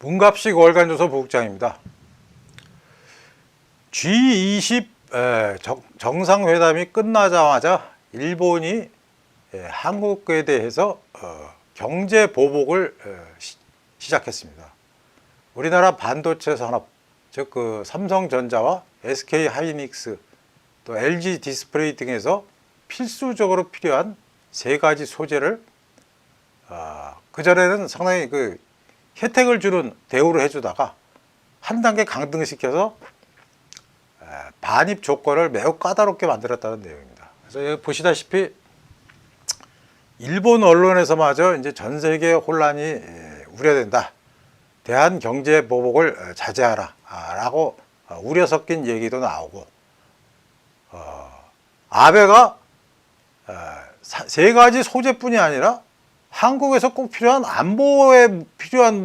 문갑식 월간조선 부국장입니다. G20 정상회담이 끝나자마자 일본이 한국에 대해서 경제 보복을 시작했습니다. 우리나라 반도체 산업, 즉 삼성전자와 SK 하이닉스, 또 LG 디스플레이 등에서 필수적으로 필요한 세 가지 소재를 그전에는 상당히 혜택을 주는 대우를 해주다가 한 단계 강등시켜서 반입 조건을 매우 까다롭게 만들었다는 내용입니다. 그래서 여기 보시다시피 일본 언론에서마저 이제 전 세계 혼란이 우려된다. 대한 경제 보복을 자제하라 라고 우려 섞인 얘기도 나오고, 아베가 세 가지 소재뿐이 아니라 한국에서 꼭 필요한 안보에 필요한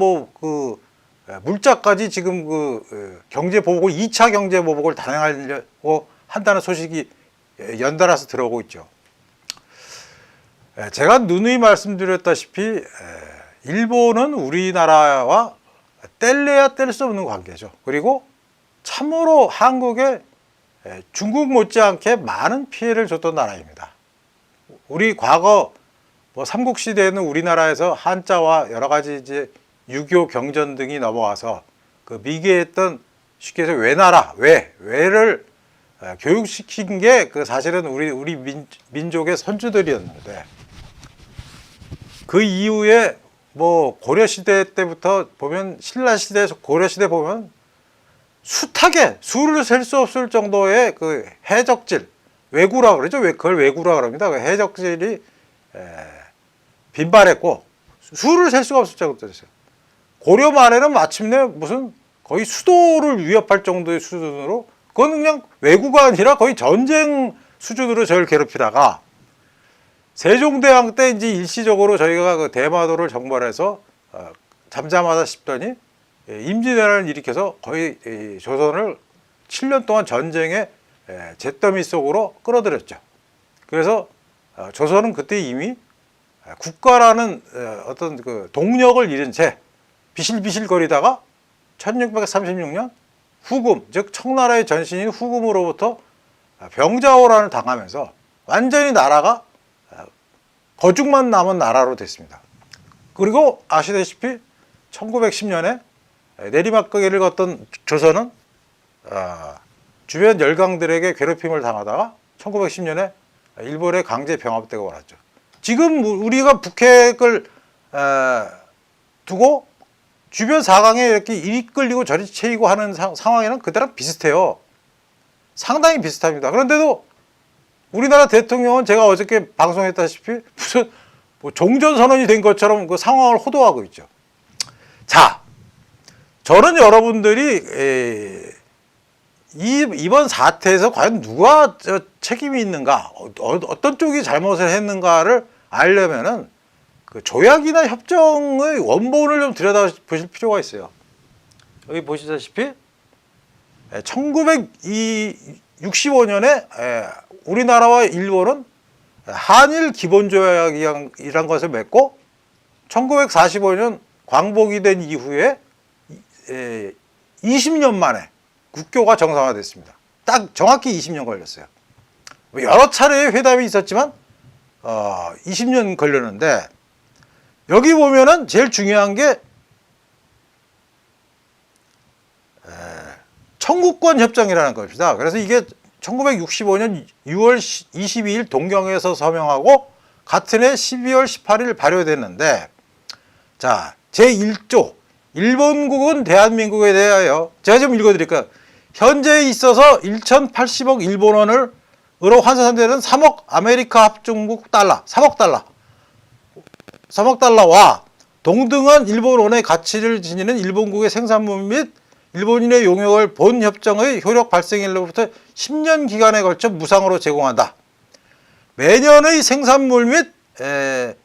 물자까지 지금 경제 보복을 2차 경제 보복을 단행하려고 한다는 소식이 연달아서 들어오고 있죠. 제가 누누이 말씀드렸다시피 일본은 우리나라와 뗄래야 뗄 수 없는 관계죠. 그리고 참으로 한국에 중국 못지않게 많은 피해를 줬던 나라입니다. 우리 과거 삼국시대에는 우리나라에서 한자와 여러 가지 이제 유교 경전 등이 넘어와서 미개했던 쉽게 해서 외를 교육시킨 게 사실은 우리 민족의 선주들이었는데, 그 이후에 고려시대 때부터 보면, 신라시대, 고려시대 보면 숱하게 수를 셀 수 없을 정도의 해적질, 왜구라 그러죠. 그걸 왜구라 그럽니다. 해적질이 빈발했고 수를 셀 수가 없을 정도였어요. 고려 말에는 마침내 무슨 거의 수도를 위협할 정도의 수준으로, 그건 그냥 왜구가 아니라 거의 전쟁 수준으로 저를 괴롭히다가 세종대왕 때 이제 일시적으로 저희가 대마도를 정벌해서 잠잠하다 싶더니 임진왜란을 일으켜서 거의 조선을 7년 동안 전쟁의 잿더미 속으로 끌어들였죠. 그래서 조선은 그때 이미 국가라는 어떤 동력을 잃은 채 비실비실거리다가 1636년 후금, 즉 청나라의 전신인 후금으로부터 병자호란을 당하면서 완전히 나라가 거죽만 남은 나라로 됐습니다. 그리고 아시다시피 1910년에 내리막길을 걷던 조선은 주변 열강들에게 괴롭힘을 당하다가 1910년에 일본에 강제 병합되고 말았죠. 지금 우리가 북핵을 두고 주변 사강에 이렇게 이끌리고 저리 채이고 하는 상황에는 그때랑 비슷해요. 상당히 비슷합니다. 그런데도 우리나라 대통령은 제가 어저께 방송했다시피 무슨 종전선언이 된 것처럼 그 상황을 호도하고 있죠. 자, 저는 여러분들이 이번 사태에서 과연 누가 책임이 있는가, 어떤 쪽이 잘못을 했는가를 알려면은 조약이나 협정의 원본을 좀 들여다보실 필요가 있어요. 여기 보시다시피 1965년에 우리나라와 일본은 한일 기본조약이란 것을 맺고 1945년 광복이 된 이후에 20년 만에 국교가 정상화됐습니다. 딱 정확히 20년 걸렸어요. 여러 차례의 회담이 있었지만 20년 걸렸는데, 여기 보면은 제일 중요한 게 청구권 협정이라는 겁니다. 그래서 이게 1965년 6월 22일 동경에서 서명하고 같은 해 12월 18일 발효됐는데, 자, 제1조 일본국은 대한민국에 대하여, 제가 좀 읽어드릴까요? 현재에 있어서 1080억 일본원으로 환산되는 3억 아메리카 합중국 달러, 3억 달러와 동등한 일본원의 가치를 지니는 일본국의 생산물 및 일본인의 용역을 본 협정의 효력 발생일로부터 10년 기간에 걸쳐 무상으로 제공한다. 매년의 생산물 및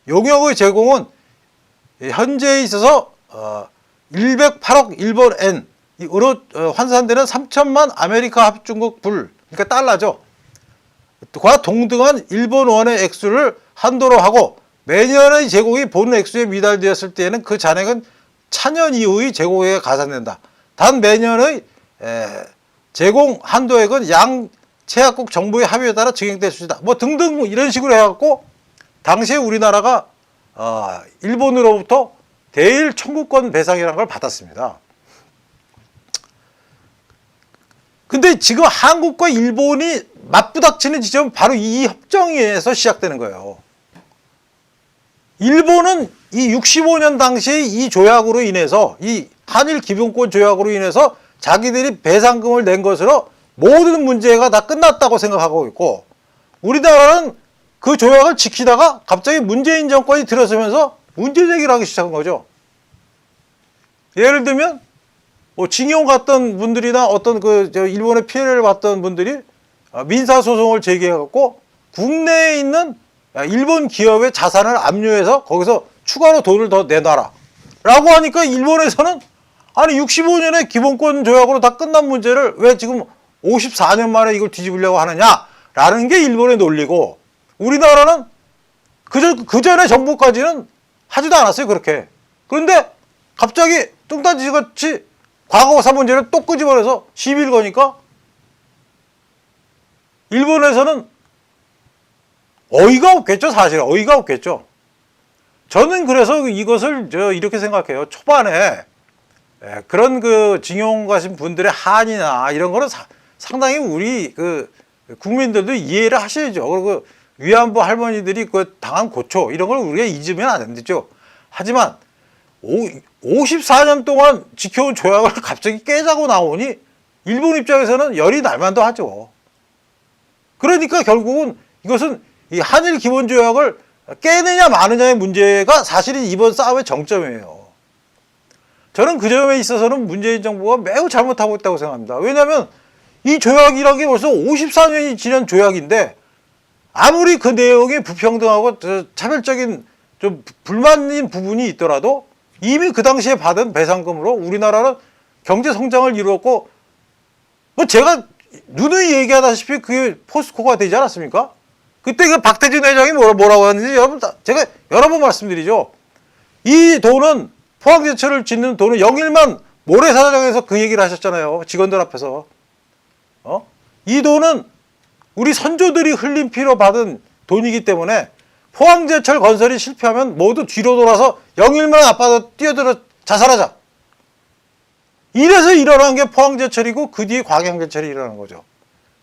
용역의 제공은 현재에 있어서 108억 일본 엔으로 환산되는 3천만 아메리카 합중국 불, 그러니까 달러죠. 과 동등한 일본 원의 액수를 한도로 하고 매년의 제공이 본 액수에 미달되었을 때에는 그 잔액은 차년 이후의 제공액에 가산된다. 단 매년의 제공 한도액은 양 채약국 정부의 합의에 따라 증액될 수 있다. 뭐 등등 이런 식으로 해갖고 당시에 우리나라가 일본으로부터 대일 청구권 배상이라는 걸 받았습니다. 근데 지금 한국과 일본이 맞부닥치는 지점은 바로 이 협정에서 시작되는 거예요. 일본은 이 65년 당시에 이 조약으로 인해서, 이 한일 기본권 조약으로 인해서 자기들이 배상금을 낸 것으로 모든 문제가 다 끝났다고 생각하고 있고, 우리나라는 그 조약을 지키다가 갑자기 문재인 정권이 들어서면서 문제 제기를 하기 시작한 거죠. 예를 들면 뭐 징용 갔던 분들이나 어떤 일본의 피해를 봤던 분들이 민사소송을 제기해갖고 국내에 있는 일본 기업의 자산을 압류해서 거기서 추가로 돈을 더 내놔라 라고 하니까 일본에서는 아니 65년에 기본권 조약으로 다 끝난 문제를 왜 지금 54년 만에 이걸 뒤집으려고 하느냐라는 게 일본의 논리고, 우리나라는 그 전에 정부까지는 하지도 않았어요, 그렇게. 그런데 갑자기 뚱딴지같이 과거사 문제를 또 끄집어내서 시비를 거니까 일본에서는 어이가 없겠죠, 사실. 어이가 없겠죠. 저는 그래서 이것을 이렇게 생각해요. 초반에 그런 징용 가신 분들의 한이나 이런 거는 상당히 우리 국민들도 이해를 하셔야죠. 그리고 위안부 할머니들이 당한 고초 이런 걸 우리가 잊으면 안 되죠. 하지만 54년 동안 지켜온 조약을 갑자기 깨자고 나오니 일본 입장에서는 열이 날만도 하죠. 그러니까 결국은 이것은 이 한일 기본조약을 깨느냐 마느냐의 문제가 사실은 이번 싸움의 정점이에요. 저는 그 점에 있어서는 문재인 정부가 매우 잘못하고 있다고 생각합니다. 왜냐하면 이 조약이라는 게 벌써 54년이 지난 조약인데, 아무리 그 내용이 불평등하고 차별적인 좀 불만인 부분이 있더라도 이미 그 당시에 받은 배상금으로 우리나라는 경제 성장을 이루었고, 뭐 제가 누누이 얘기하다시피 그게 포스코가 되지 않았습니까? 그때 그 박태준 회장이 뭐라고 하는지 여러분 제가 여러 번 말씀드리죠. 이 돈은 포항제철을 짓는 돈은 영일만 모래사장에서 그 얘기를 하셨잖아요. 직원들 앞에서. 이 돈은 우리 선조들이 흘린 피로 받은 돈이기 때문에 포항제철 건설이 실패하면 모두 뒤로 돌아서 영일만 앞바다 뛰어들어 자살하자. 이래서 일어난 게 포항제철이고 그 뒤에 광양제철이 일어난 거죠.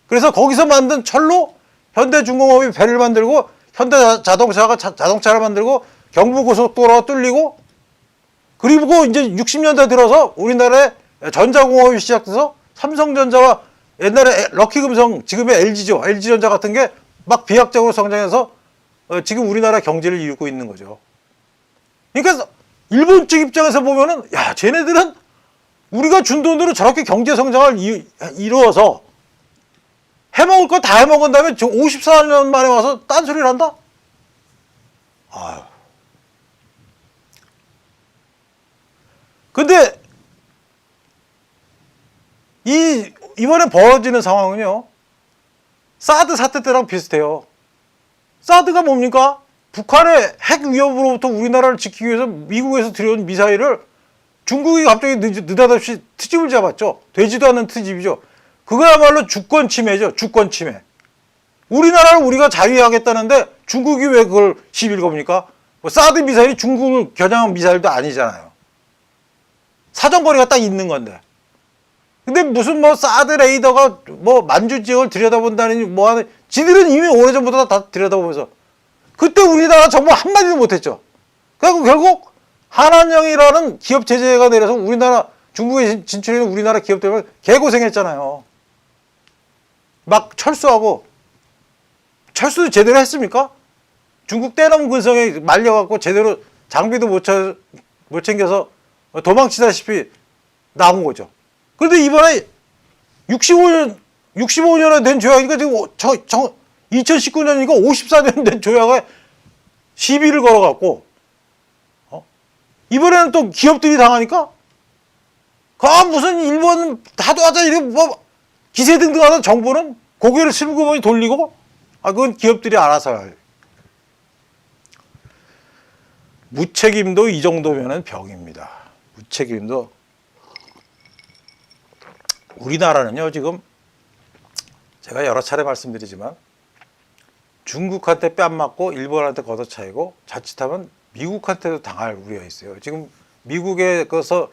그래서 거기서 만든 철로 현대중공업이 배를 만들고 현대자동차가 자동차를 만들고 경부고속도로가 뚫리고, 그리고 이제 60년대 들어서 우리나라의 전자공업이 시작돼서 삼성전자와 옛날에 럭키금성, 지금의 LG죠. LG전자 같은 게 막 비약적으로 성장해서 지금 우리나라 경제를 이루고 있는 거죠. 그러니까 일본 측 입장에서 보면은 야, 쟤네들은 우리가 준 돈으로 저렇게 경제 성장을 이루어서 해먹을 거 다 해먹은 다음에 저 54년 만에 와서 딴소리를 한다? 아유. 근데 이번에 벌어지는 상황은요, 사드 사태 때랑 비슷해요. 사드가 뭡니까? 북한의 핵 위협으로부터 우리나라를 지키기 위해서 미국에서 들여온 미사일을 중국이 갑자기 느닷없이 트집을 잡았죠. 되지도 않는 트집이죠. 그거야말로 주권 침해죠. 주권 침해. 우리나라를 우리가 자유하겠다는데 중국이 왜 그걸 시비를 겁니까? 뭐 사드 미사일이 중국을 겨냥한 미사일도 아니잖아요. 사정거리가 딱 있는 건데. 근데 무슨 뭐 사드 레이더가 뭐 만주 지역을 들여다본다니 뭐 하는, 지들은 이미 오래전부터 다 들여다보면서 그때 우리나라 정부 한마디도 못했죠. 그래서 결국 한한령이라는 기업 제재가 내려서 우리나라 중국에 진출해 있는 우리나라 기업들은 개고생했잖아요. 막 철수하고, 철수 제대로 했습니까? 중국 떼놈 근성에 말려갖고 제대로 장비도 못 챙겨서 도망치다시피 나온 거죠. 그런데 이번에 65년에 된 조약이니까 지금 2019년이니까 54년 된 조약에 시비를 걸어갖고, 이번에는 또 기업들이 당하니까, 무슨 일본 하도 하자 이래 뭐 기세등등하던 정부는 고개를 슬그머니 돌리고, 그건 기업들이 알아서 할. 무책임도 이 정도면은 병입니다. 부책임도 우리나라는요 지금 제가 여러 차례 말씀드리지만 중국한테 뺨 맞고 일본한테 걷어차이고 자칫하면 미국한테도 당할 우려가 있어요. 지금 미국에 거서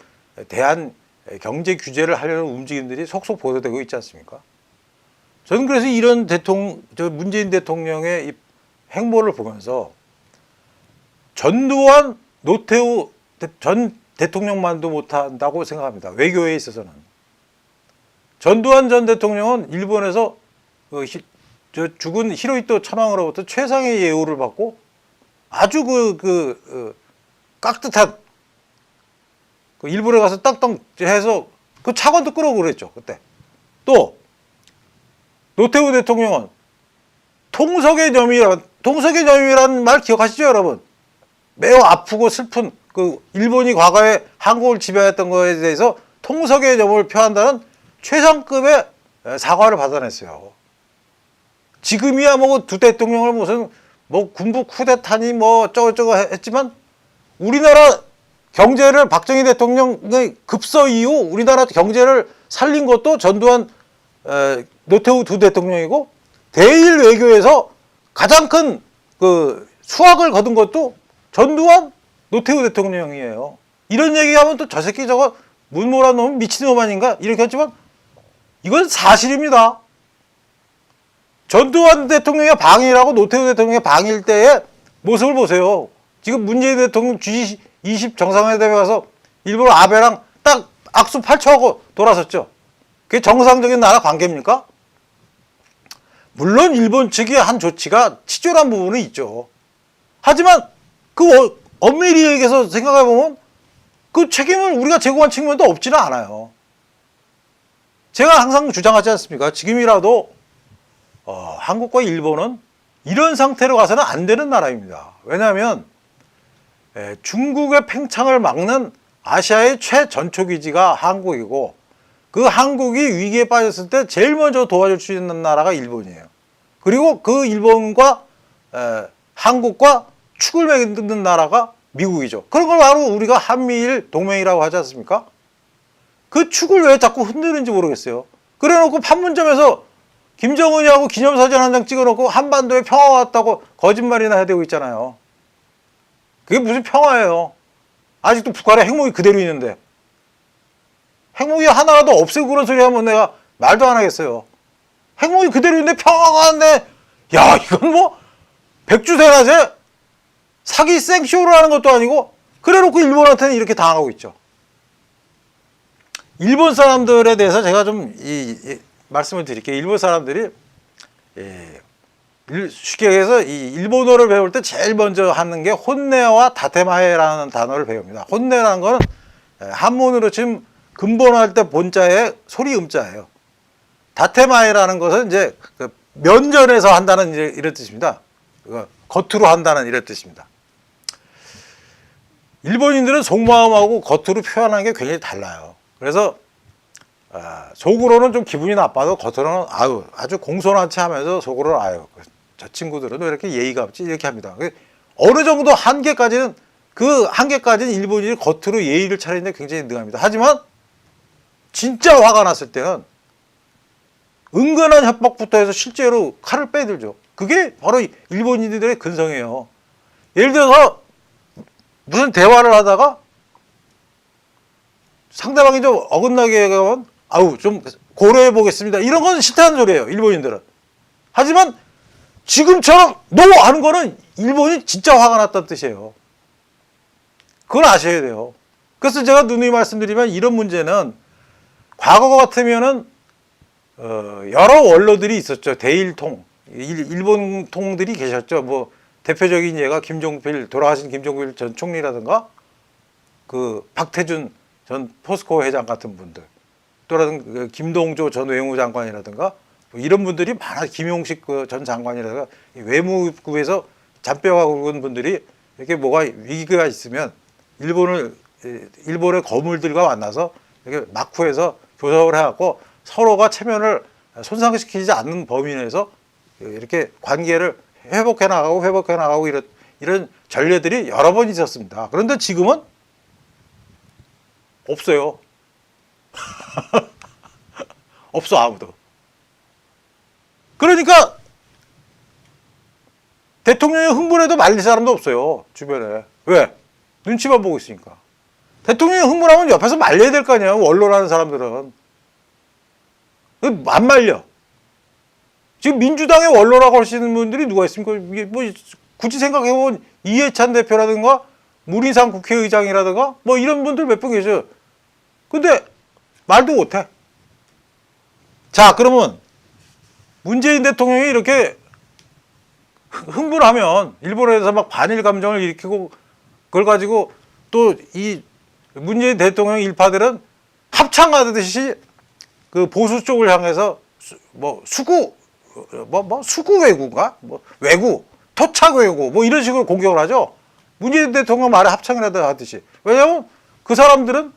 대한 경제 규제를 하려는 움직임들이 속속 보도되고 있지 않습니까? 저는 그래서 이런 문재인 대통령의 이 행보를 보면서 전두환, 노태우 전 대통령만도 못한다고 생각합니다. 외교에 있어서는. 전두환 전 대통령은 일본에서 죽은 히로히토 천황으로부터 최상의 예우를 받고 아주 깍듯한 일본에 가서 딱딱 해서 그 차관도 끌어오고 그랬죠. 그때. 또 노태우 대통령은 통석의 점이라는 말 기억하시죠, 여러분? 매우 아프고 슬픈 일본이 과거에 한국을 지배했던 것에 대해서 통석의 점을 표한다는 최상급의 사과를 받아냈어요. 지금이야 두 대통령을 무슨 군부 쿠데타니 저거 했지만 우리나라 경제를 박정희 대통령의 급서 이후 우리나라 경제를 살린 것도 전두환, 노태우 두 대통령이고 대일 외교에서 가장 큰 수확을 거둔 것도 전두환, 노태우 대통령이에요. 이런 얘기하면 또 저 새끼 저거 문모란 놈 미친놈 아닌가 이렇게 했지만 이건 사실입니다. 전두환 대통령의 방일하고 노태우 대통령의 방일 때의 모습을 보세요. 지금 문재인 대통령 G20 정상회담에 가서 일본 아베랑 딱 악수 8초하고 돌아섰죠. 그게 정상적인 나라 관계입니까? 물론 일본 측이 한 조치가 치졸한 부분은 있죠. 하지만 엄밀히 얘기해서 생각해보면 그 책임을 우리가 제공한 측면도 없지는 않아요. 제가 항상 주장하지 않습니까? 지금이라도 한국과 일본은 이런 상태로 가서는 안 되는 나라입니다. 왜냐하면 중국의 팽창을 막는 아시아의 최전초기지가 한국이고 그 한국이 위기에 빠졌을 때 제일 먼저 도와줄 수 있는 나라가 일본이에요. 그리고 그 일본과 한국과 축을 맺는 나라가 미국이죠. 그런 걸 바로 우리가 한미일 동맹이라고 하지 않습니까? 그 축을 왜 자꾸 흔드는지 모르겠어요. 그래놓고 판문점에서 김정은이하고 기념사진 한 장 찍어놓고 한반도에 평화가 왔다고 거짓말이나 해대고 있잖아요. 그게 무슨 평화예요. 아직도 북한에 핵무기 그대로 있는데. 핵무기 하나라도 없애고 그런 소리 하면 내가 말도 안 하겠어요. 핵무기 그대로 있는데 평화가 왔네. 야, 이건 백주대낮에 사기 생쇼를 하는 것도 아니고 그래놓고 일본한테는 이렇게 당하고 있죠. 일본 사람들에 대해서 제가 좀 말씀을 드릴게요. 일본 사람들이 쉽게 얘기해서 이 일본어를 배울 때 제일 먼저 하는 게 혼내와 다테마에라는 단어를 배웁니다. 혼내라는 거는 한문으로 치면 근본할 때 본자의 소리 음자예요. 다테마에라는 것은 이제 면전에서 한다는 이런 뜻입니다. 겉으로 한다는 이런 뜻입니다. 일본인들은 속마음하고 겉으로 표현하는 게 굉장히 달라요. 그래서 속으로는 좀 기분이 나빠도 겉으로는 아주 공손한체 하면서 속으로는 저 친구들은 왜 이렇게 예의가 없지 이렇게 합니다. 어느 정도 한계까지는 그 한계까지는 일본인이 겉으로 예의를 차리는데 굉장히 능합니다. 하지만 진짜 화가 났을 때는 은근한 협박부터 해서 실제로 칼을 빼들죠. 그게 바로 일본인들의 근성이에요. 예를 들어서 무슨 대화를 하다가 상대방이 좀 어긋나게 가면 좀 고려해 보겠습니다. 이런 건 싫다는 소리예요. 일본인들은. 하지만 지금처럼 노 하는 거는 일본이 진짜 화가 났다는 뜻이에요. 그걸 아셔야 돼요. 그래서 제가 누누이 말씀드리면 이런 문제는 과거 같으면은 여러 원로들이 있었죠. 대일통, 일본 통들이 계셨죠. 대표적인 예가 돌아가신 김종필 전 총리라든가 박태준 전 포스코 회장 같은 분들, 또는 김동조 전 외무장관이라든가 이런 분들이 많아. 김용식 전 장관이라든가 외무부에서 잔뼈가 굵은 분들이 이렇게 뭐가 위기가 있으면 일본의 거물들과 만나서 이렇게 막후해서 교섭을 해갖고 서로가 체면을 손상시키지 않는 범위 내에서 이렇게 관계를 회복해 나가고 이런 전례들이 여러 번 있었습니다. 그런데 지금은 없어요. 없어, 아무도. 그러니까 대통령이 흥분해도 말릴 사람도 없어요, 주변에. 왜? 눈치만 보고 있으니까. 대통령이 흥분하면 옆에서 말려야 될 거 아니야, 원로라는 사람들은. 안 말려. 지금 민주당의 원로라고 하시는 분들이 누가 있습니까? 이게 뭐 굳이 생각해보면 이해찬 대표라든가 문희상 국회의장이라든가 뭐 이런 분들 몇 분 계셔요. 근데 말도 못해. 자, 그러면 문재인 대통령이 이렇게 흥분하면 일본에서 막 반일 감정을 일으키고 그걸 가지고 또 이 문재인 대통령 일파들은 합창하듯이 그 보수 쪽을 향해서 수구 외구인가? 외구, 토착 외구 뭐 이런 식으로 공격을 하죠. 문재인 대통령 말에 합창이라도 하듯이. 왜냐하면 그 사람들은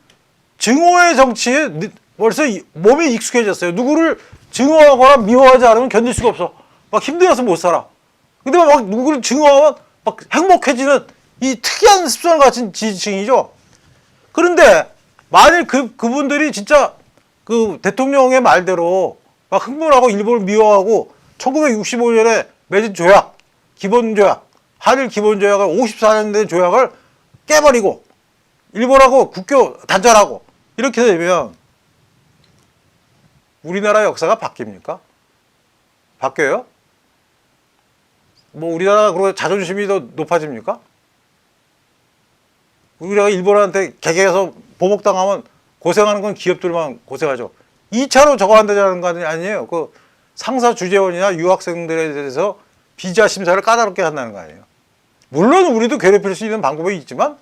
증오의 정치에 벌써 몸이 익숙해졌어요. 누구를 증오하거나 미워하지 않으면 견딜 수가 없어. 막 힘들어서 못 살아. 근데 막 누구를 증오하면 막 행복해지는 이 특이한 습성을 가진 지지층이죠. 그런데 만일 그분들이 진짜 그 대통령의 말대로 막 흥분하고 일본을 미워하고 1965년에 맺은 조약, 기본조약, 한일 기본조약을 54년 된 조약을 깨버리고 일본하고 국교 단절하고 이렇게 되면 우리나라 역사가 바뀝니까? 바뀌어요? 뭐 우리나라가 그러고 자존심이 더 높아집니까? 우리가 일본한테 개개해서 보복당하면 고생하는 건 기업들만 고생하죠. 2차로 저거 한다는 거 아니에요. 그 상사 주재원이나 유학생들에 대해서 비자 심사를 까다롭게 한다는 거 아니에요. 물론 우리도 괴롭힐 수 있는 방법이 있지만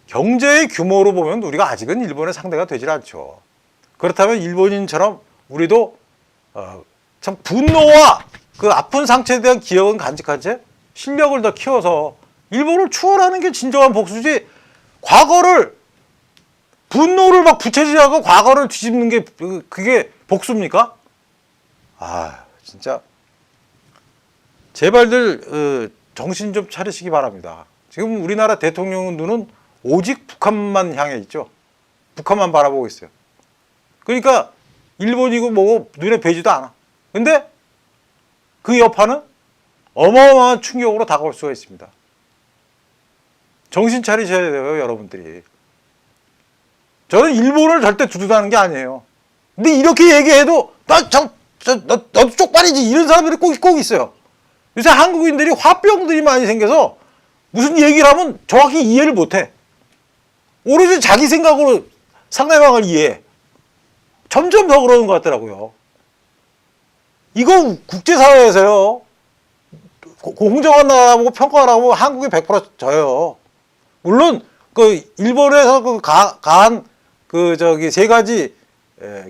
경제의 규모로 보면 우리가 아직은 일본의 상대가 되질 않죠. 그렇다면 일본인처럼 우리도 참 분노와 그 아픈 상처에 대한 기억은 간직한 채 실력을 더 키워서 일본을 추월하는 게 진정한 복수지, 과거를 분노를 막 부채질하고 과거를 뒤집는 게 그게 복수입니까? 아, 진짜 제발들 정신 좀 차리시기 바랍니다. 지금 우리나라 대통령 눈은 오직 북한만 향해 있죠. 북한만 바라보고 있어요. 그러니까 일본이고 뭐고 눈에 뵈지도 않아. 근데 그 여파는 어마어마한 충격으로 다가올 수가 있습니다. 정신 차리셔야 돼요, 여러분들이. 저는 일본을 절대 두둔하는 게 아니에요. 근데 이렇게 얘기해도 너도 쪽팔리지 이런 사람들이 꼭 있어요. 요새 한국인들이 화병들이 많이 생겨서 무슨 얘기를 하면 정확히 이해를 못해. 오로지 자기 생각으로 상대방을 이해해. 점점 더 그러는 것 같더라고요. 이거 국제사회에서요, 공정한 나라라고 평가하라고 한국이 100% 져요. 물론 그 일본에서 그 가한 그 세 가지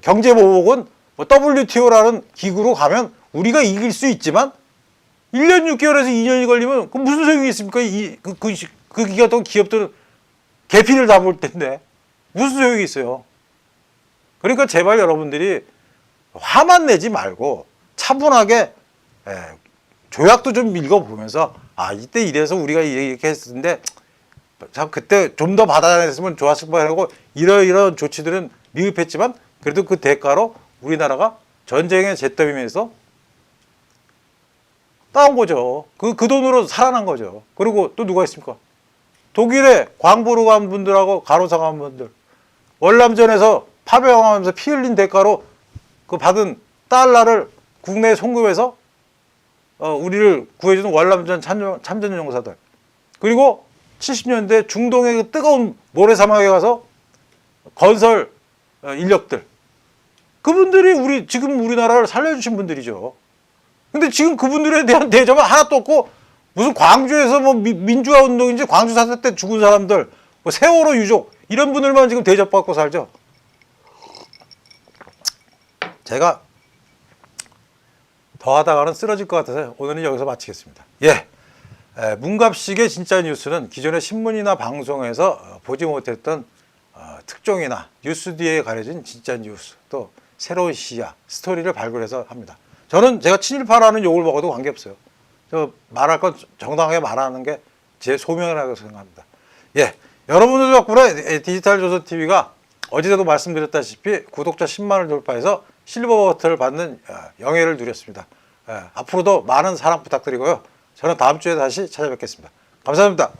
경제 보복은 뭐 WTO라는 기구로 가면 우리가 이길 수 있지만 1년 6개월에서 2년이 걸리면 그 무슨 소용이 있습니까? 그 기간 동안 기업들은 계피를 다 볼 텐데 무슨 소용이 있어요? 그러니까 제발 여러분들이 화만 내지 말고 차분하게 조약도 좀 읽어보면서 이때 이래서 우리가 이렇게 했는데 참 그때 좀 더 받아냈으면 좋았을 뻔하고 이런 조치들은 미흡했지만 그래도 그 대가로 우리나라가 전쟁의 잿더미에서 따온 거죠. 그 돈으로 살아난 거죠. 그리고 또 누가 있습니까? 독일에 광부로 간 분들하고 가로사 간 분들, 월남전에서 파병하면서 피 흘린 대가로 그 받은 달러를 국내에 송금해서 우리를 구해주는 월남전 참전 용사들, 그리고 70년대 중동의 그 뜨거운 모래사막에 가서 건설 인력들, 그분들이 지금 우리나라를 살려주신 분들이죠. 근데 지금 그분들에 대한 대접은 하나도 없고 무슨 광주에서 뭐 민주화 운동인지 광주 사태 때 죽은 사람들, 뭐 세월호 유족 이런 분들만 지금 대접받고 살죠. 제가 더 하다가는 쓰러질 것 같아서 오늘은 여기서 마치겠습니다. 문갑식의 진짜 뉴스는 기존의 신문이나 방송에서 보지 못했던 특종이나 뉴스 뒤에 가려진 진짜 뉴스, 또 새로운 시야, 스토리를 발굴해서 합니다. 저는 제가 친일파라는 욕을 먹어도 관계없어요. 저 말할 건 정당하게 말하는 게 제 소명이라고 생각합니다. 여러분들 덕분에 디지털조선TV가 어제도 말씀드렸다시피 구독자 10만을 돌파해서 실버 버튼을 받는 영예를 누렸습니다. 앞으로도 많은 사랑 부탁드리고요. 저는 다음 주에 다시 찾아뵙겠습니다. 감사합니다.